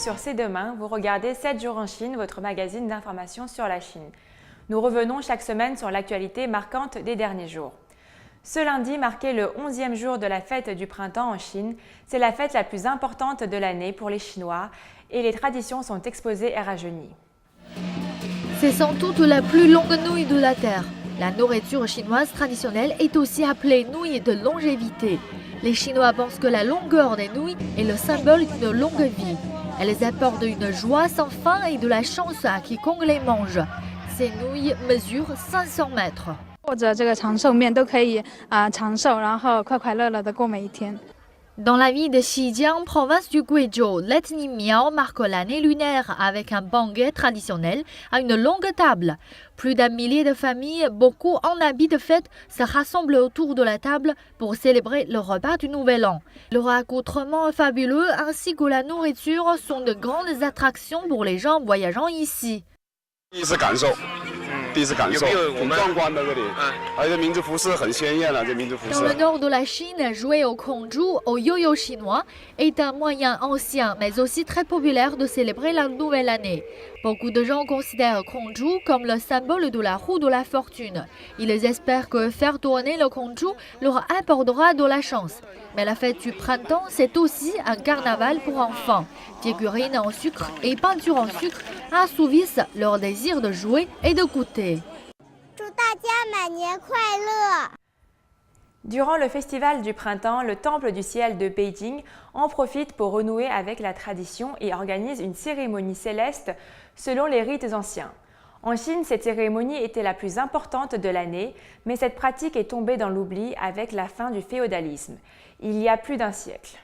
sur C'est Demain, vous regardez 7 jours en Chine, votre magazine d'information sur la Chine. Nous revenons chaque semaine sur l'actualité marquante des derniers jours. Ce lundi marquait le 11e jour de la fête du printemps en Chine. C'est la fête la plus importante de l'année pour les Chinois et les traditions sont exposées et rajeunies. C'est sans doute la plus longue nouille de la Terre. La nourriture chinoise traditionnelle est aussi appelée nouille de longévité. Les Chinois pensent que la longueur des nouilles est le symbole d'une longue vie. Elles apportent une joie sans fin et de la chance à quiconque les mange. Ces nouilles mesurent 500 mètres. Dans la ville de Xijiang, province du Guizhou, l'ethnie Miao marque l'année lunaire avec un banquet traditionnel à une longue table. Plus d'un millier de familles, beaucoup en habits de fête, se rassemblent autour de la table pour célébrer le repas du Nouvel An. Leur accoutrement fabuleux ainsi que la nourriture sont de grandes attractions pour les gens voyageant ici. Dans le nord de la Chine, jouer au Kongzhu, au yo-yo chinois, est un moyen ancien mais aussi très populaire de célébrer la nouvelle année. Beaucoup de gens considèrent Kongzhu comme le symbole de la roue de la fortune. Ils espèrent que faire tourner le Kongzhu leur apportera de la chance. Mais la fête du printemps, c'est aussi un carnaval pour enfants. Figurines en sucre et peintures en sucre assouvissent leur désir de jouer et de goûter. Durant le festival du printemps, le Temple du ciel de Beijing en profite pour renouer avec la tradition et organise une cérémonie céleste selon les rites anciens. En Chine, cette cérémonie était la plus importante de l'année, mais cette pratique est tombée dans l'oubli avec la fin du féodalisme, il y a plus d'un siècle.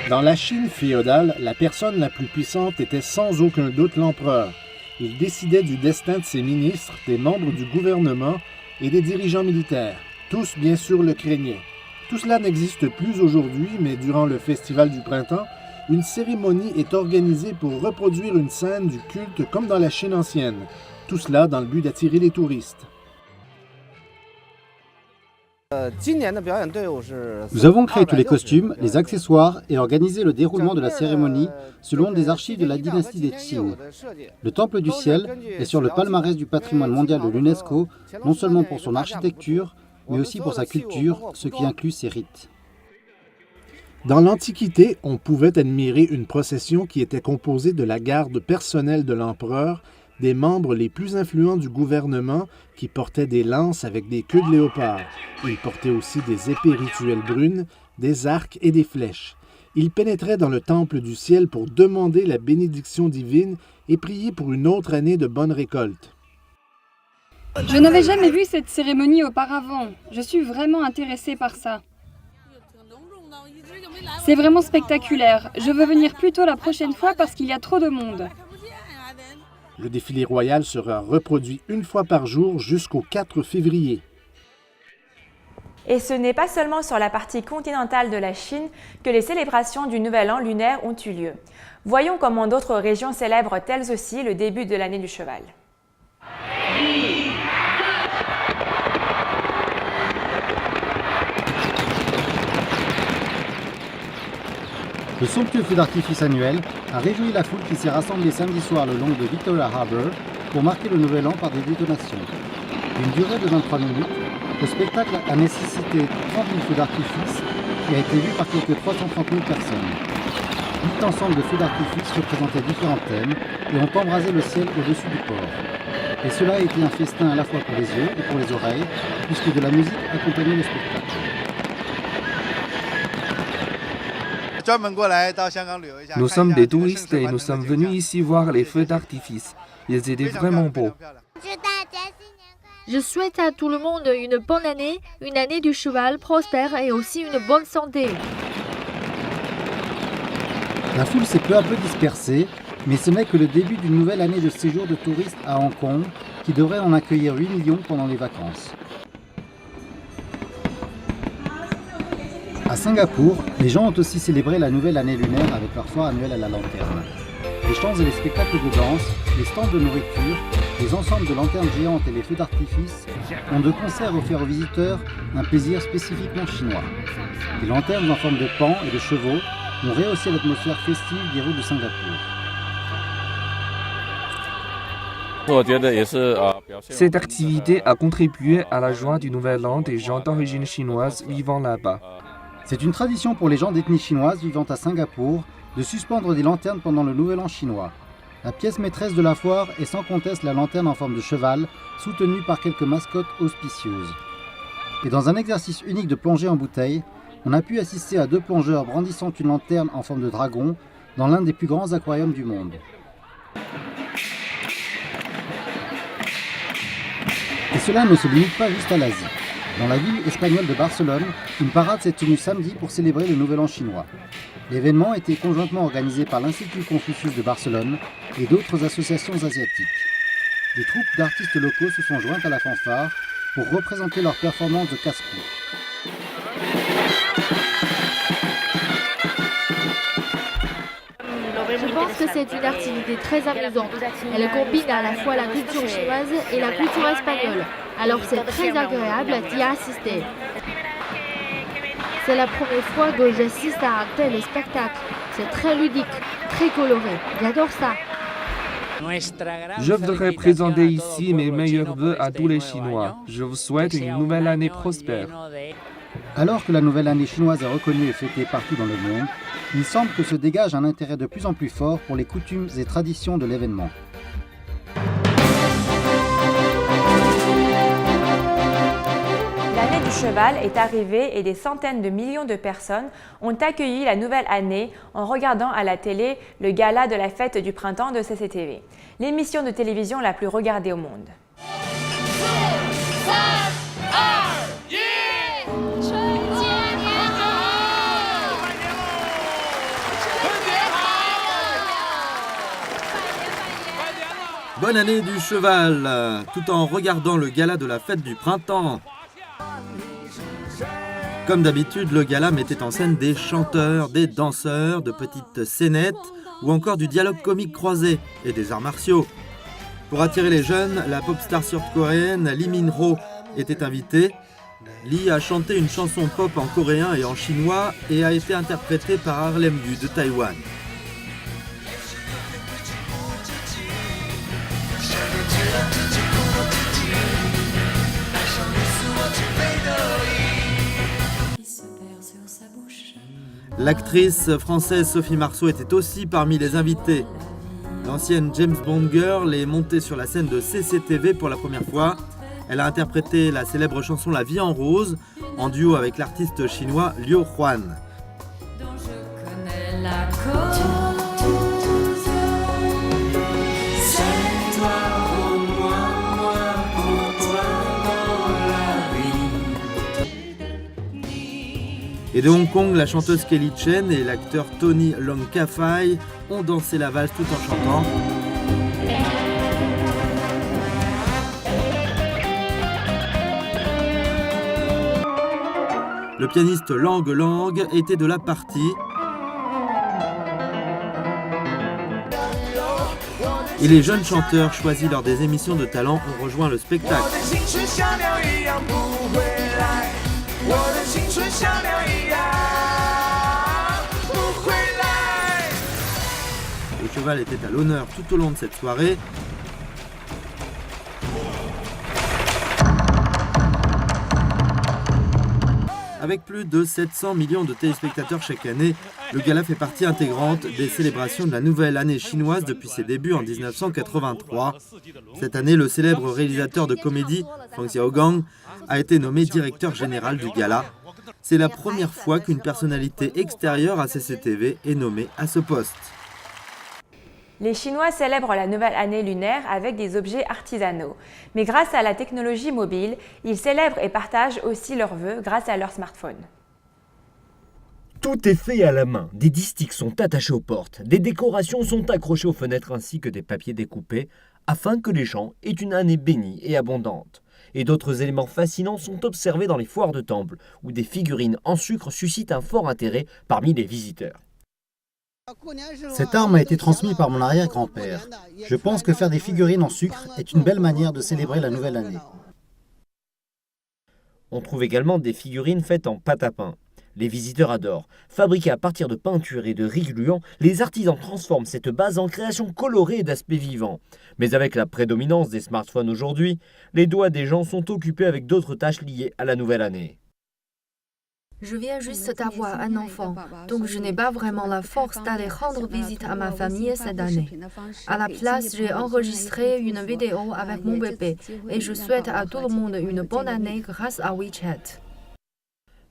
Dans la Chine féodale, la personne la plus puissante était sans aucun doute l'empereur. Il décidait du destin de ses ministres, des membres du gouvernement et des dirigeants militaires. Tous, bien sûr, le craignaient. Tout cela n'existe plus aujourd'hui, mais durant le festival du printemps, une cérémonie est organisée pour reproduire une scène du culte comme dans la Chine ancienne. Tout cela dans le but d'attirer les touristes. Nous avons créé tous les costumes, les accessoires et organisé le déroulement de la cérémonie selon des archives de la dynastie des Qing. Le Temple du ciel est sur le palmarès du patrimoine mondial de l'UNESCO, non seulement pour son architecture, mais aussi pour sa culture, ce qui inclut ses rites. Dans l'Antiquité, on pouvait admirer une procession qui était composée de la garde personnelle de l'empereur, des membres les plus influents du gouvernement qui portaient des lances avec des queues de léopard. Ils portaient aussi des épées rituelles brunes, des arcs et des flèches. Ils pénétraient dans le temple du ciel pour demander la bénédiction divine et prier pour une autre année de bonne récolte. Je n'avais jamais vu cette cérémonie auparavant. Je suis vraiment intéressée par ça. C'est vraiment spectaculaire. Je veux venir plus tôt la prochaine fois parce qu'il y a trop de monde. Le défilé royal sera reproduit une fois par jour jusqu'au 4 février. Et ce n'est pas seulement sur la partie continentale de la Chine que les célébrations du Nouvel An lunaire ont eu lieu. Voyons comment d'autres régions célèbrent elles aussi le début de l'année du cheval. Le somptueux feu d'artifice annuel a réjoui la foule qui s'est rassemblée samedi soir le long de Victoria Harbour pour marquer le Nouvel An par des détonations. D'une durée de 23 minutes, le spectacle a nécessité 30 000 feux d'artifice qui a été vu par quelques 330 000 personnes. 8 ensembles de feux d'artifice représentaient différents thèmes et ont embrasé le ciel au-dessus du port. Et cela a été un festin à la fois pour les yeux et pour les oreilles, puisque de la musique accompagnait le spectacle. Nous sommes des touristes et nous sommes venus ici voir les feux d'artifice. Ils étaient vraiment beaux. Je souhaite à tout le monde une bonne année, une année du cheval prospère et aussi une bonne santé. La foule s'est peu à peu dispersée, mais ce n'est que le début d'une nouvelle année de séjour de touristes à Hong Kong, qui devrait en accueillir 8 millions pendant les vacances. À Singapour, les gens ont aussi célébré la nouvelle année lunaire avec leur foire annuelle à la lanterne. Les chants et les spectacles de danse, les stands de nourriture, Les ensembles de lanternes géantes et les feux d'artifice ont de concert offert aux visiteurs un plaisir spécifiquement chinois. Les lanternes en forme de pans et de chevaux ont rehaussé l'atmosphère festive des rues de Singapour. Cette activité a contribué à la joie du Nouvel An des gens d'origine chinoise vivant là-bas. C'est une tradition pour les gens d'ethnie chinoise vivant à Singapour de suspendre des lanternes pendant le Nouvel An chinois. La pièce maîtresse de la foire est sans conteste la lanterne en forme de cheval, soutenue par quelques mascottes auspicieuses. Et dans un exercice unique de plongée en bouteille, on a pu assister à 2 plongeurs brandissant une lanterne en forme de dragon dans l'un des plus grands aquariums du monde. Et cela ne se limite pas juste à l'Asie. Dans la ville espagnole de Barcelone, une parade s'est tenue samedi pour célébrer le Nouvel An chinois. L'événement était conjointement organisé par l'Institut Confucius de Barcelone et d'autres associations asiatiques. Des troupes d'artistes locaux se sont jointes à la fanfare pour représenter leur performance de casse-cou. Je pense que c'est une activité très amusante. Elle combine à la fois la culture chinoise et la culture espagnole. Alors c'est très agréable d'y assister. C'est la première fois que j'assiste à un tel spectacle. C'est très ludique, très coloré. J'adore ça. Je voudrais présenter ici mes meilleurs vœux à tous les Chinois. Je vous souhaite une nouvelle année prospère. Alors que la nouvelle année chinoise est reconnue et fêtée partout dans le monde, il semble que se dégage un intérêt de plus en plus fort pour les coutumes et traditions de l'événement. L'année du cheval est arrivée et des centaines de millions de personnes ont accueilli la nouvelle année en regardant à la télé le gala de la fête du printemps de CCTV, l'émission de télévision la plus regardée au monde. Bonne année du cheval, tout en regardant le gala de la fête du printemps. Comme d'habitude, le gala mettait en scène des chanteurs, des danseurs, de petites scénettes ou encore du dialogue comique croisé et des arts martiaux. Pour attirer les jeunes, la pop star sud-coréenne Lee Min-ho était invitée. Lee a chanté une chanson pop en coréen et en chinois et a été interprétée par Harlem Yu de Taïwan. L'actrice française Sophie Marceau était aussi parmi les invités. L'ancienne James Bond girl est montée sur la scène de CCTV pour la première fois. Elle a interprété la célèbre chanson La vie en rose en duo avec l'artiste chinois Liu Huan. Et de Hong Kong, la chanteuse Kelly Chen et l'acteur Tony Leung Ka-fai ont dansé la valse tout en chantant. Le pianiste Lang Lang était de la partie. Et les jeunes chanteurs choisis lors des émissions de talent ont rejoint le spectacle. Le cheval était à l'honneur tout au long de cette soirée. Avec plus de 700 millions de téléspectateurs chaque année, le gala fait partie intégrante des célébrations de la nouvelle année chinoise depuis ses débuts en 1983. Cette année, le célèbre réalisateur de comédie, Fang Xiaogang, a été nommé directeur général du gala. C'est la première fois qu'une personnalité extérieure à CCTV est nommée à ce poste. Les Chinois célèbrent la nouvelle année lunaire avec des objets artisanaux. Mais grâce à la technologie mobile, ils célèbrent et partagent aussi leurs vœux grâce à leur smartphone. Tout est fait à la main. Des distiques sont attachés aux portes, des décorations sont accrochées aux fenêtres ainsi que des papiers découpés afin que les gens aient une année bénie et abondante. Et d'autres éléments fascinants sont observés dans les foires de temple où des figurines en sucre suscitent un fort intérêt parmi les visiteurs. Cet art m'a été transmis par mon arrière-grand-père. Je pense que faire des figurines en sucre est une belle manière de célébrer la nouvelle année. On trouve également des figurines faites en pâte à pain. Les visiteurs adorent. Fabriquées à partir de peinture et de riz gluants, les artisans transforment cette base en création colorée et d'aspect vivant. Mais avec la prédominance des smartphones aujourd'hui, les doigts des gens sont occupés avec d'autres tâches liées à la nouvelle année. Je viens juste d'avoir un enfant, donc je n'ai pas vraiment la force d'aller rendre visite à ma famille cette année. À la place, j'ai enregistré une vidéo avec mon bébé et je souhaite à tout le monde une bonne année grâce à WeChat.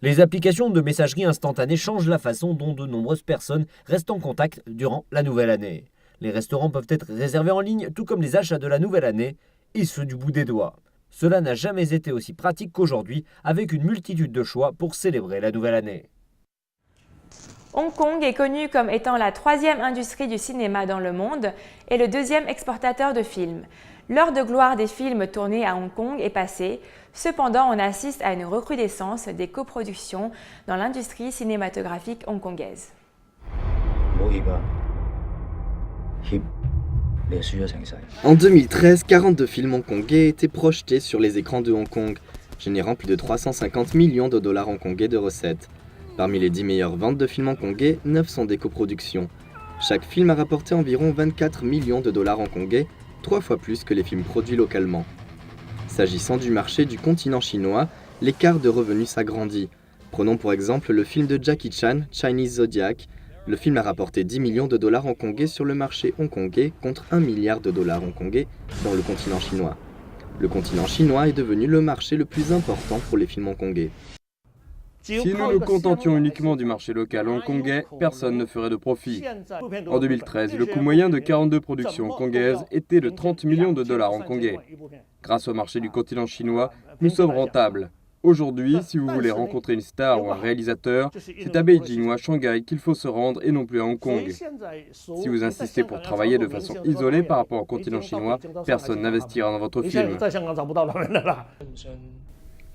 Les applications de messagerie instantanée changent la façon dont de nombreuses personnes restent en contact durant la nouvelle année. Les restaurants peuvent être réservés en ligne, tout comme les achats de la nouvelle année, et ceux du bout des doigts. Cela n'a jamais été aussi pratique qu'aujourd'hui, avec une multitude de choix pour célébrer la nouvelle année. Hong Kong est connu comme étant la troisième industrie du cinéma dans le monde et le deuxième exportateur de films. L'heure de gloire des films tournés à Hong Kong est passée. Cependant, on assiste à une recrudescence des coproductions dans l'industrie cinématographique hongkongaise. En 2013, 42 films hongkongais étaient projetés sur les écrans de Hong Kong, générant plus de 350 millions de dollars hongkongais de recettes. Parmi les 10 meilleures ventes de films hongkongais, 9 sont des coproductions. Chaque film a rapporté environ 24 millions de dollars hongkongais, 3 fois plus que les films produits localement. S'agissant du marché du continent chinois, l'écart de revenus s'agrandit. Prenons pour exemple le film de Jackie Chan, Chinese Zodiac. Le film a rapporté 10 millions de dollars hongkongais sur le marché hongkongais contre 1 milliard de dollars hongkongais dans le continent chinois. Le continent chinois est devenu le marché le plus important pour les films hongkongais. Si nous nous contentions uniquement du marché local hongkongais, personne ne ferait de profit. En 2013, le coût moyen de 42 productions hongkongaises était de 30 millions de dollars hongkongais. Grâce au marché du continent chinois, nous sommes rentables. Aujourd'hui, si vous voulez rencontrer une star ou un réalisateur, c'est à Beijing ou à Shanghai qu'il faut se rendre et non plus à Hong Kong. Si vous insistez pour travailler de façon isolée par rapport au continent chinois, personne n'investira dans votre film.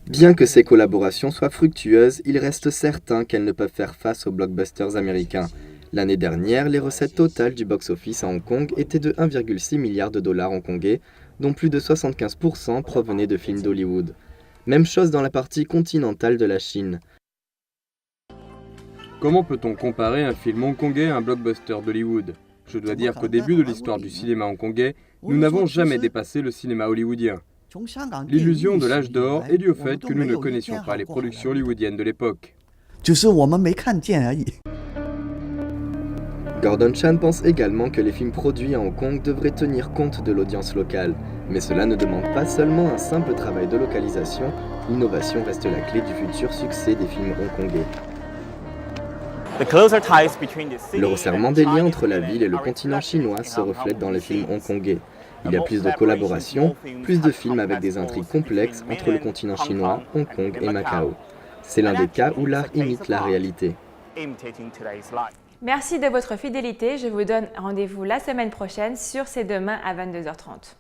Bien que ces collaborations soient fructueuses, il reste certain qu'elles ne peuvent faire face aux blockbusters américains. L'année dernière, les recettes totales du box-office à Hong Kong étaient de 1,6 milliard de dollars hongkongais, dont plus de 75% provenaient de films d'Hollywood. Même chose dans la partie continentale de la Chine. Comment peut-on comparer un film hongkongais à un blockbuster d'Hollywood? Je dois dire qu'au début de l'histoire du cinéma hongkongais, nous n'avons jamais dépassé le cinéma hollywoodien. L'illusion de l'âge d'or est due au fait que nous ne connaissions pas les productions hollywoodiennes de l'époque. Gordon Chan pense également que les films produits à Hong Kong devraient tenir compte de l'audience locale. Mais cela ne demande pas seulement un simple travail de localisation, l'innovation reste la clé du futur succès des films hongkongais. Le resserrement des liens entre la ville et le continent chinois se reflète dans les films hongkongais. Il y a plus de collaborations, plus de films avec des intrigues complexes entre le continent chinois, Hong Kong et Macao. C'est l'un des cas où l'art imite la réalité. Merci de votre fidélité. Je vous donne rendez-vous la semaine prochaine sur C'est demain à 22h30.